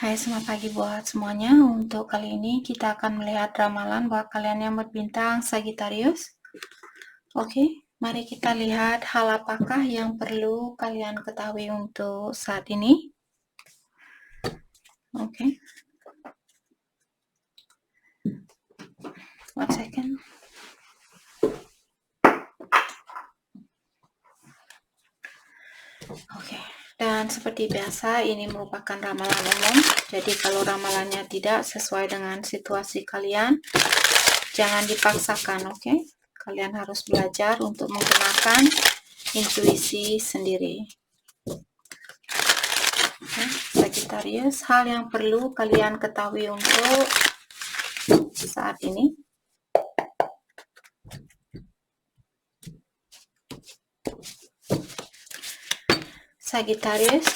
Hai, selamat pagi buat semuanya. Untuk kali ini kita akan melihat ramalan buat kalian yang berbintang Sagittarius. Oke, mari kita lihat hal apakah yang perlu kalian ketahui untuk saat ini. Oke. One second. Oke. Dan seperti biasa, ini merupakan ramalan umum. Jadi kalau ramalannya tidak sesuai dengan situasi kalian, jangan dipaksakan, oke? Kalian harus belajar untuk menggunakan intuisi sendiri. Sagittarius, hal yang perlu kalian ketahui untuk saat ini. Sagittarius.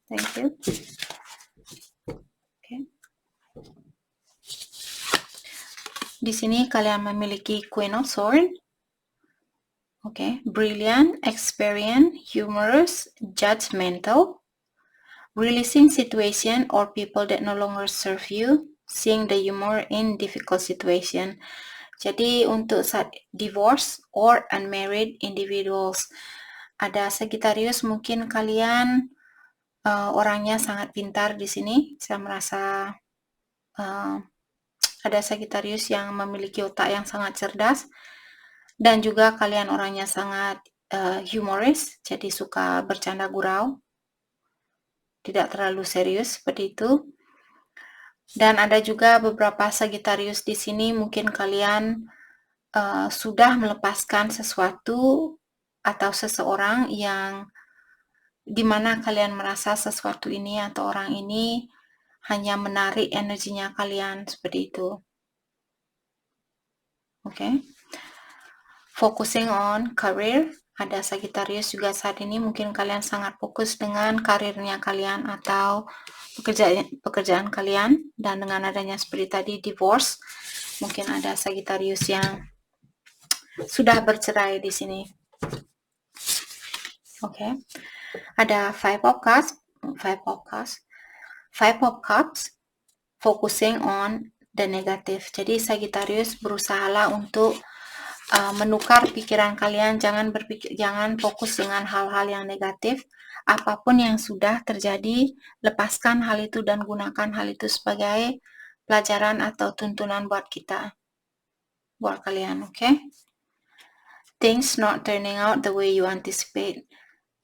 Thank you. Okay. Di sini kalian memiliki Queen of Swords. Okay, brilliant, experienced, humorous, judgmental, releasing situation or people that no longer serve you, seeing the humor in difficult situation. Jadi untuk saat divorce or unmarried individuals, ada Sagittarius, mungkin kalian orangnya sangat pintar di sini. Saya merasa ada Sagittarius yang memiliki otak yang sangat cerdas, dan juga kalian orangnya sangat humoris, jadi suka bercanda gurau, tidak terlalu serius seperti itu. Dan ada juga beberapa Sagittarius di sini, mungkin kalian sudah melepaskan sesuatu atau seseorang yang dimana kalian merasa sesuatu ini atau orang ini hanya menarik energinya kalian, seperti itu. Oke. Focusing on career, ada Sagittarius juga saat ini, mungkin kalian sangat fokus dengan karirnya kalian atau pekerjaan kalian, dan dengan adanya seperti tadi divorce, mungkin ada Sagittarius yang sudah bercerai di sini. Oke. Ada Five of Cups, focusing on the negative. Jadi Sagittarius berusahalah untuk menukar pikiran kalian, jangan fokus dengan hal-hal yang negatif. Apapun yang sudah terjadi, lepaskan hal itu dan gunakan hal itu sebagai pelajaran atau tuntunan buat kalian, oke? Things not turning out the way you anticipate.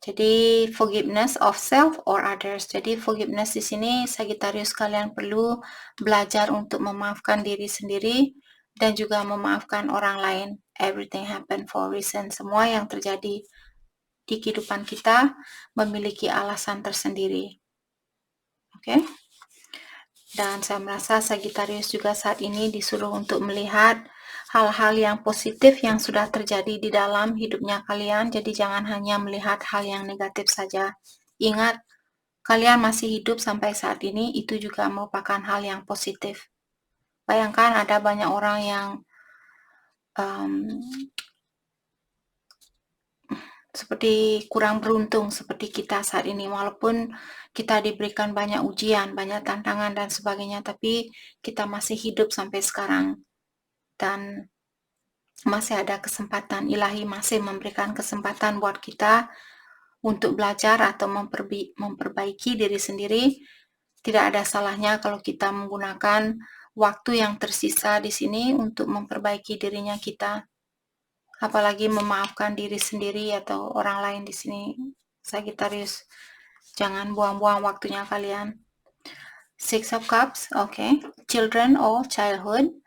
Jadi forgiveness of self or others. Jadi forgiveness di sini Sagittarius, kalian perlu belajar untuk memaafkan diri sendiri dan juga memaafkan orang lain. Everything happen for a reason. Semua yang terjadi di kehidupan kita memiliki alasan tersendiri. Oke? Dan saya merasa Sagittarius juga saat ini disuruh untuk melihat hal-hal yang positif yang sudah terjadi di dalam hidupnya kalian. Jadi jangan hanya melihat hal yang negatif saja. Ingat, kalian masih hidup sampai saat ini, itu juga merupakan hal yang positif. Bayangkan ada banyak orang yang seperti kurang beruntung seperti kita saat ini, walaupun kita diberikan banyak ujian, banyak tantangan dan sebagainya, tapi kita masih hidup sampai sekarang. Dan masih ada kesempatan, ilahi masih memberikan kesempatan buat kita untuk belajar atau memperbaiki diri sendiri. Tidak ada salahnya kalau kita menggunakan waktu yang tersisa di sini untuk memperbaiki dirinya kita. Apalagi memaafkan diri sendiri atau orang lain di sini, Sagittarius. Jangan buang-buang waktunya kalian. Six of Cups, okay. Children or childhood.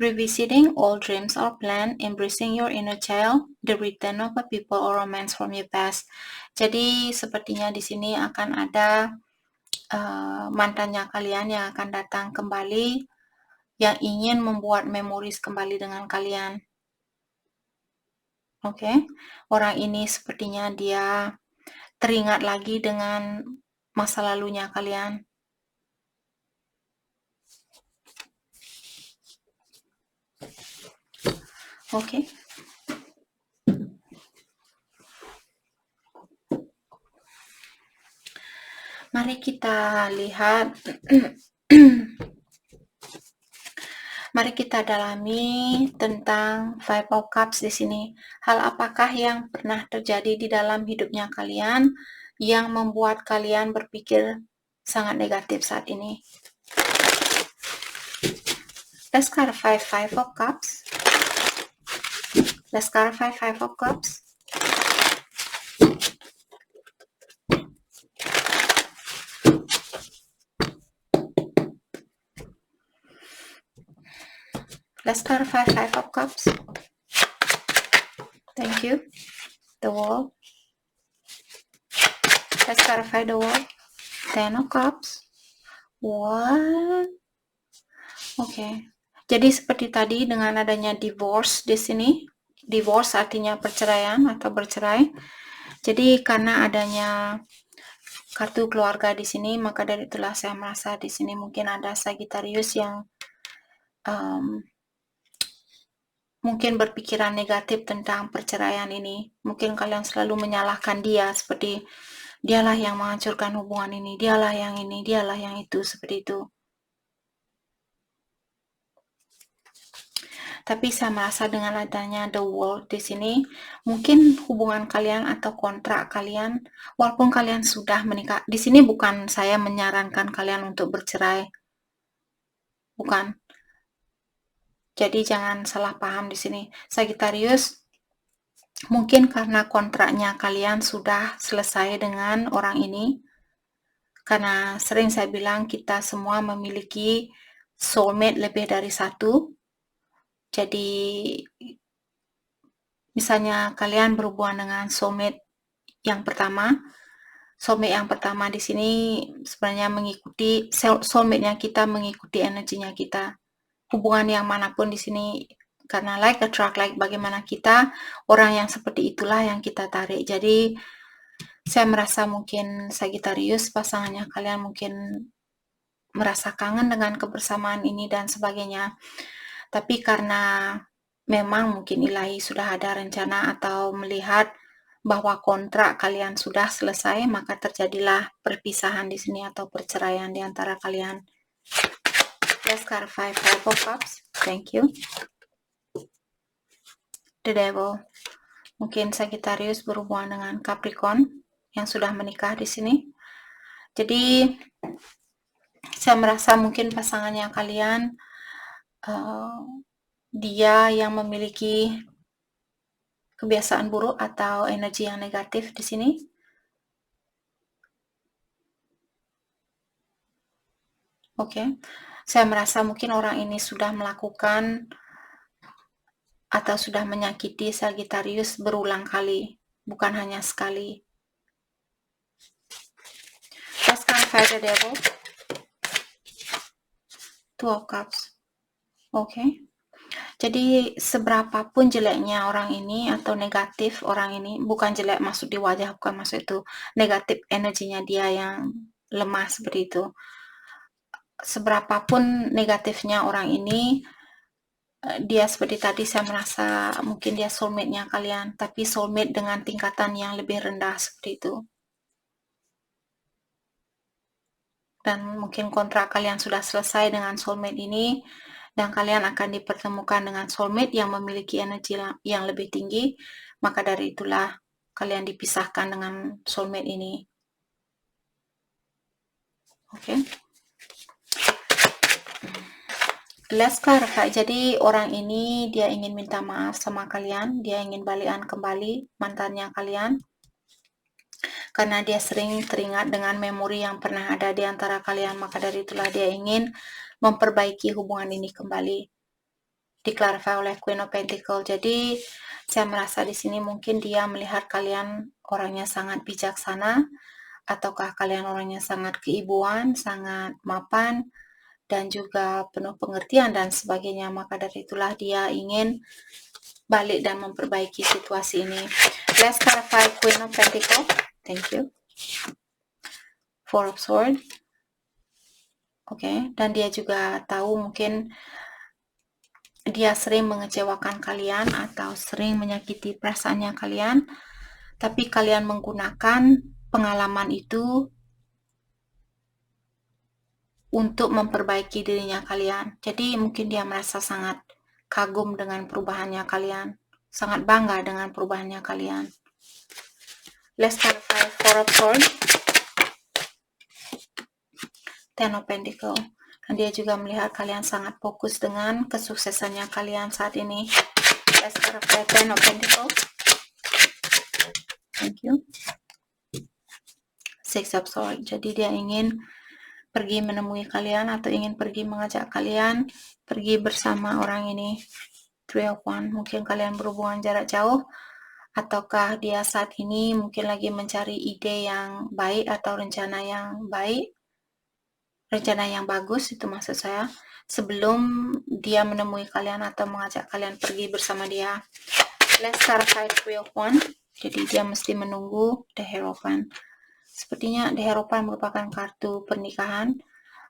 Revisiting old dreams or plans, embracing your inner child, the return of a people or romance from your past. Jadi sepertinya di sini akan ada mantannya kalian yang akan datang kembali, yang ingin membuat memoris kembali dengan kalian. Oke, orang ini sepertinya dia teringat lagi dengan masa lalunya kalian. Oke. Mari kita lihat, mari kita dalami tentang Five of Cups di sini. Hal apakah yang pernah terjadi di dalam hidupnya kalian yang membuat kalian berpikir sangat negatif saat ini? Let's clarify Five of Cups. Let's clarify Five of Cups. Let's clarify Five of Cups. Thank you. The World. Let's clarify the World. Ten of Cups. What? Oke. Jadi seperti tadi dengan adanya divorce di sini, divorce artinya perceraian atau bercerai. Jadi karena adanya kartu keluarga di sini, maka dari itulah saya merasa di sini mungkin ada Sagittarius yang mungkin berpikiran negatif tentang perceraian ini. Mungkin kalian selalu menyalahkan dia, seperti dialah yang menghancurkan hubungan ini, dialah yang ini, dialah yang itu, seperti itu. Tapi saya merasa dengan adanya the world di sini, mungkin hubungan kalian atau kontrak kalian, walaupun kalian sudah menikah, di sini bukan saya menyarankan kalian untuk bercerai, bukan. Jadi jangan salah paham di sini. Sagittarius, mungkin karena kontraknya kalian sudah selesai dengan orang ini, karena sering saya bilang kita semua memiliki soulmate lebih dari satu. Jadi misalnya kalian berhubungan dengan soulmate yang pertama di sini sebenarnya mengikuti soulmate-nya kita, mengikuti energinya kita. Hubungan yang manapun di sini, karena like attract like, bagaimana kita, orang yang seperti itulah yang kita tarik. Jadi saya merasa mungkin Sagittarius, pasangannya kalian mungkin merasa kangen dengan kebersamaan ini dan sebagainya. Tapi karena memang mungkin ilahi sudah ada rencana atau melihat bahwa kontrak kalian sudah selesai, maka terjadilah perpisahan di sini atau perceraian di antara kalian. Let's clarify Five of Cups. Thank you. The Devil. Mungkin Sagittarius berhubungan dengan Capricorn yang sudah menikah di sini. Jadi saya merasa mungkin pasangannya kalian dia yang memiliki kebiasaan buruk atau energi yang negatif di sini. Oke. Saya merasa mungkin orang ini sudah melakukan atau sudah menyakiti Sagittarius berulang kali, bukan hanya sekali. Let's clarify the Devil. Two of Cups. Oke. Jadi seberapapun jeleknya orang ini atau negatif orang ini, bukan jelek maksud di wajah, bukan maksud itu, negatif energinya dia yang lemah seperti itu. Seberapapun negatifnya orang ini, dia seperti tadi saya merasa mungkin dia soulmate-nya kalian, tapi soulmate dengan tingkatan yang lebih rendah seperti itu. Dan mungkin kontrak kalian sudah selesai dengan soulmate ini, dan kalian akan dipertemukan dengan soulmate yang memiliki energi yang lebih tinggi, maka dari itulah kalian dipisahkan dengan soulmate ini. Oke. Let's clarify. Jadi orang ini dia ingin minta maaf sama kalian, dia ingin balikan kembali mantannya kalian, karena dia sering teringat dengan memori yang pernah ada di antara kalian, maka dari itulah dia ingin memperbaiki hubungan ini kembali. Diklarify oleh Queen of Pentacles. Jadi saya merasa di sini mungkin dia melihat kalian orangnya sangat bijaksana, ataukah kalian orangnya sangat keibuan, sangat mapan, dan juga penuh pengertian dan sebagainya. Maka dari itulah dia ingin balik dan memperbaiki situasi ini. Let's clarify Queen of Pentacles. Thank you. Four of Swords. Oke, dan dia juga tahu mungkin dia sering mengecewakan kalian atau sering menyakiti perasaannya kalian, tapi kalian menggunakan pengalaman itu untuk memperbaiki dirinya kalian. Jadi mungkin dia merasa sangat kagum dengan perubahannya kalian, sangat bangga dengan perubahannya kalian. Let's clarify Four of Swords, Ten of Pentacles. Dan dia juga melihat kalian sangat fokus dengan kesuksesannya kalian saat ini. Let's clarify Ten of Pentacles. Thank you. Six of Swords. Jadi dia ingin pergi menemui kalian atau ingin pergi mengajak kalian pergi bersama orang ini. Three of Wands. Mungkin kalian berhubungan jarak jauh, ataukah dia saat ini mungkin lagi mencari ide yang baik atau rencana yang baik, rencana yang bagus, itu maksud saya, sebelum dia menemui kalian atau mengajak kalian pergi bersama dia. Let's clarify Three of Wands. Jadi dia mesti menunggu the Hierophant. Sepertinya the Hierophant merupakan kartu pernikahan.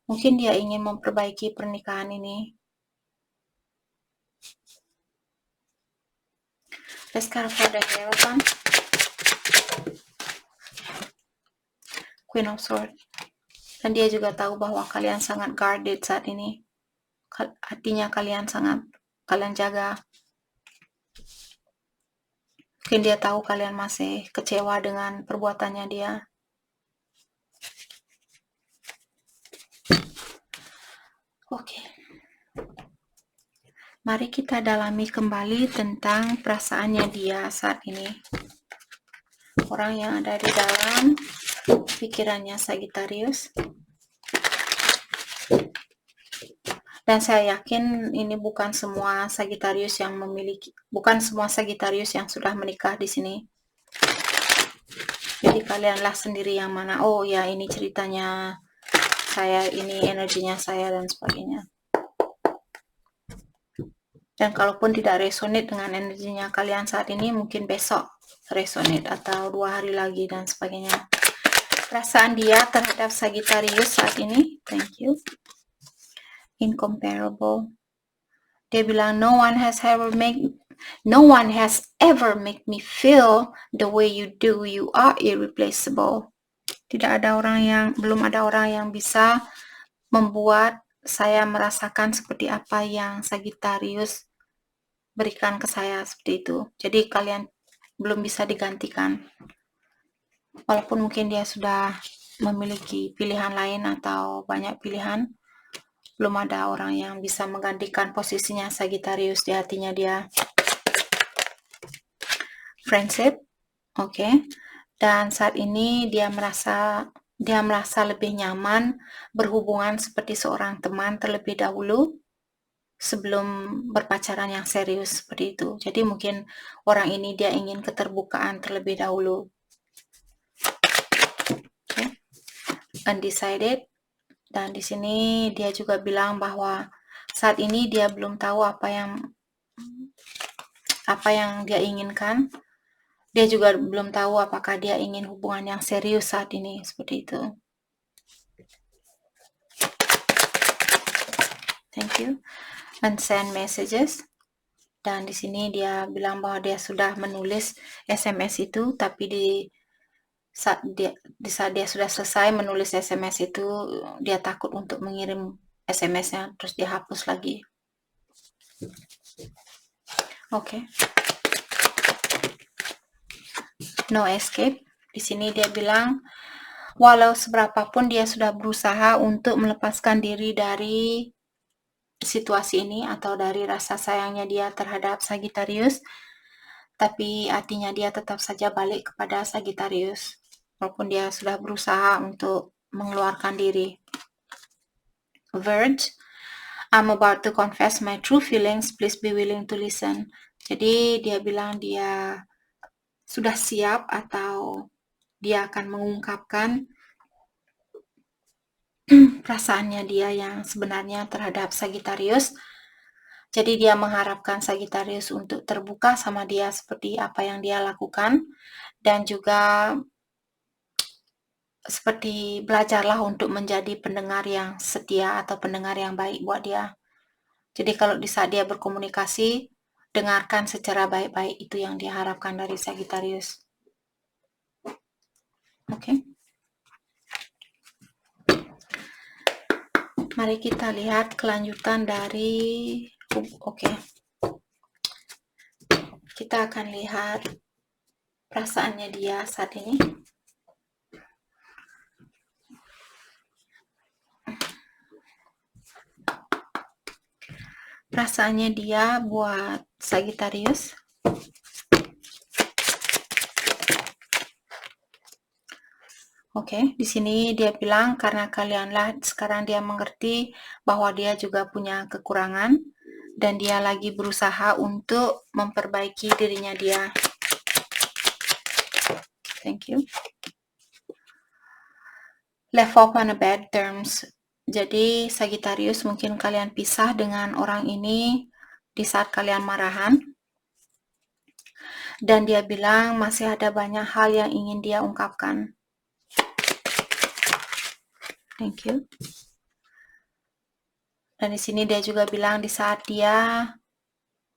Mungkin dia ingin memperbaiki pernikahan ini. Let's clarify the Hierophant. Queen of Swords. Dan dia juga tahu bahwa kalian sangat guarded saat ini. Hatinya kalian jaga. Mungkin dia tahu kalian masih kecewa dengan perbuatannya dia. Oke. Mari kita dalami kembali tentang perasaannya dia saat ini. Orang yang ada di dalam pikirannya Sagittarius. Dan saya yakin ini bukan semua Sagittarius yang sudah menikah di sini. Jadi kalianlah sendiri yang mana, oh ya ini ceritanya saya, ini energinya saya, dan sebagainya. Dan kalaupun tidak resonate dengan energinya kalian saat ini, mungkin besok resonate atau 2 hari lagi dan sebagainya. Perasaan dia terhadap Sagittarius saat ini, thank you, incomparable. Dia bilang no one has ever make me feel the way you do. You are irreplaceable. Belum ada orang yang bisa membuat saya merasakan seperti apa yang Sagittarius berikan ke saya, seperti itu. Jadi kalian belum bisa digantikan. Walaupun mungkin dia sudah memiliki pilihan lain atau banyak pilihan, belum ada orang yang bisa menggantikan posisinya Sagittarius di hatinya dia. Friendship, oke. Dan saat ini dia merasa lebih nyaman berhubungan seperti seorang teman terlebih dahulu sebelum berpacaran yang serius, seperti itu. Jadi mungkin orang ini dia ingin keterbukaan terlebih dahulu. Okay. Undecided. Dan di sini dia juga bilang bahwa saat ini dia belum tahu apa yang dia inginkan. Dia juga belum tahu apakah dia ingin hubungan yang serius saat ini, seperti itu. Thank you. Unsend messages. Dan di sini dia bilang bahwa dia sudah menulis SMS itu, tapi di saat dia sudah selesai menulis SMS itu, dia takut untuk mengirim SMS-nya, terus dia hapus lagi. Oke. No escape. Di sini dia bilang, walau seberapapun dia sudah berusaha untuk melepaskan diri dari situasi ini atau dari rasa sayangnya dia terhadap Sagittarius, tapi hatinya dia tetap saja balik kepada Sagittarius. Walaupun dia sudah berusaha untuk mengeluarkan diri. Verge, I'm about to confess my true feelings, please be willing to listen. Jadi dia bilang dia sudah siap atau dia akan mengungkapkan perasaannya dia yang sebenarnya terhadap Sagittarius. Jadi dia mengharapkan Sagittarius untuk terbuka sama dia seperti apa yang dia lakukan, dan juga seperti belajarlah untuk menjadi pendengar yang setia atau pendengar yang baik buat dia. Jadi kalau di saat dia berkomunikasi, dengarkan secara baik-baik, itu yang diharapkan dari Sagittarius. Oke. Mari kita lihat kelanjutan dari kita akan lihat perasaannya dia saat ini. Perasaannya dia buat Sagittarius. Di sini dia bilang karena kalianlah sekarang dia mengerti bahwa dia juga punya kekurangan dan dia lagi berusaha untuk memperbaiki dirinya dia. Thank you. Left off on a bad terms. Jadi Sagittarius, mungkin kalian pisah dengan orang ini di saat kalian marahan. Dan dia bilang masih ada banyak hal yang ingin dia ungkapkan. Thank you. Dan di sini dia juga bilang di saat dia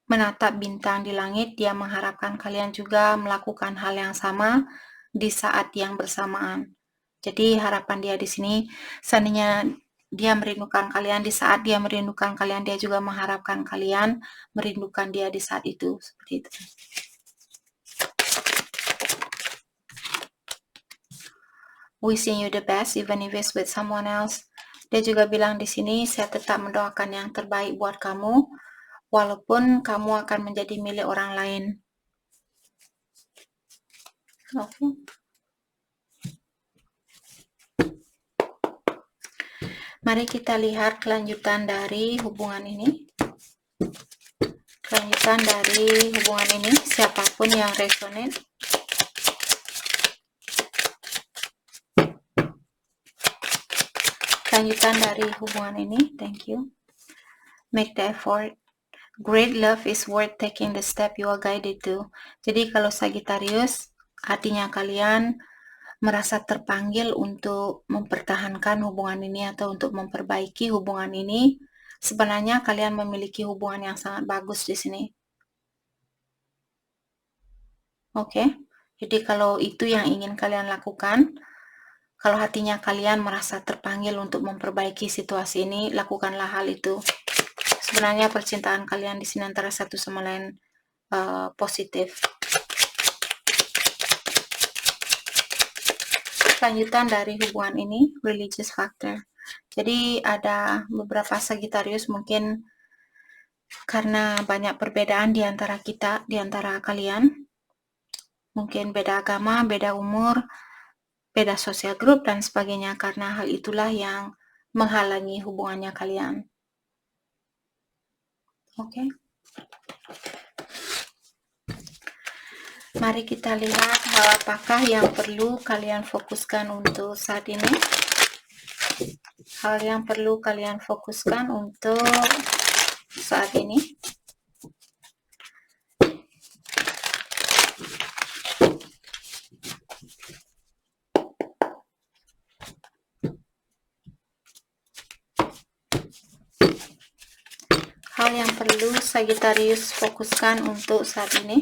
menatap bintang di langit, dia mengharapkan kalian juga melakukan hal yang sama di saat yang bersamaan. Jadi harapan dia di sini, seandainya dia merindukan kalian, di saat dia merindukan kalian, dia juga mengharapkan kalian merindukan dia di saat itu. Seperti itu. Wishing you the best, even if it's with someone else. Dia juga bilang di sini, saya tetap mendoakan yang terbaik buat kamu, walaupun kamu akan menjadi milik orang lain. Mari kita lihat kelanjutan dari hubungan ini. Kelanjutan dari hubungan ini, siapapun yang resonate. Kelanjutan dari hubungan ini, thank you. Make the effort. Great love is worth taking the step you are guided to. Jadi kalau Sagittarius, artinya kalian merasa terpanggil untuk mempertahankan hubungan ini atau untuk memperbaiki hubungan ini. Sebenarnya kalian memiliki hubungan yang sangat bagus di sini. Jadi kalau itu yang ingin kalian lakukan, kalau hatinya kalian merasa terpanggil untuk memperbaiki situasi ini, lakukanlah hal itu. Sebenarnya percintaan kalian di sini antara satu sama lain positif. Lanjutan dari hubungan ini, religious factor. Jadi ada beberapa Sagittarius mungkin karena banyak perbedaan di antara kita, di antara kalian. Mungkin beda agama, beda umur, beda sosial grup dan sebagainya, karena hal itulah yang menghalangi hubungannya kalian. Mari kita lihat hal apakah yang perlu kalian fokuskan untuk saat ini. Hal yang perlu kalian fokuskan untuk saat ini. Hal yang perlu Sagittarius fokuskan untuk saat ini.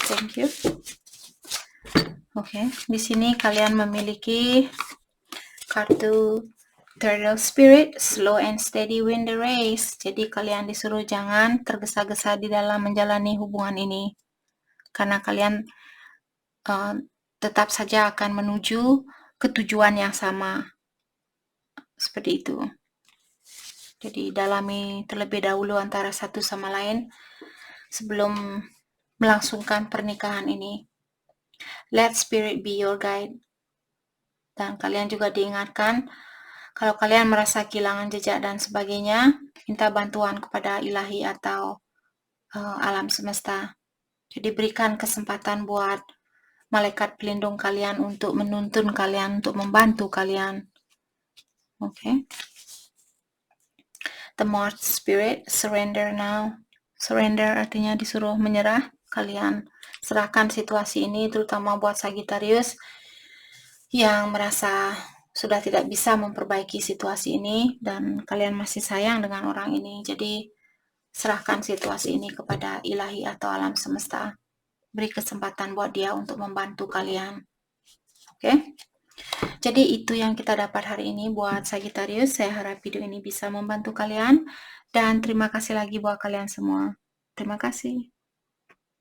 Thank you. Di sini kalian memiliki kartu Turtle Spirit, slow and steady win the race. Jadi kalian disuruh jangan tergesa-gesa di dalam menjalani hubungan ini. Karena kalian tetap saja akan menuju ke tujuan yang sama. Seperti itu. Jadi dalami terlebih dahulu antara satu sama lain sebelum melangsungkan pernikahan ini. Let spirit be your guide. Dan kalian juga diingatkan, kalau kalian merasa kehilangan jejak dan sebagainya, minta bantuan kepada ilahi atau alam semesta. Jadi berikan kesempatan buat malaikat pelindung kalian untuk menuntun kalian, untuk membantu kalian. The March Spirit, surrender now. Surrender artinya disuruh menyerah. Kalian serahkan situasi ini, terutama buat Sagittarius yang merasa sudah tidak bisa memperbaiki situasi ini dan kalian masih sayang dengan orang ini. Jadi serahkan situasi ini kepada ilahi atau alam semesta. Beri kesempatan buat dia untuk membantu kalian. Oke. Jadi itu yang kita dapat hari ini buat Sagittarius. Saya harap video ini bisa membantu kalian dan terima kasih lagi buat kalian semua. Terima kasih.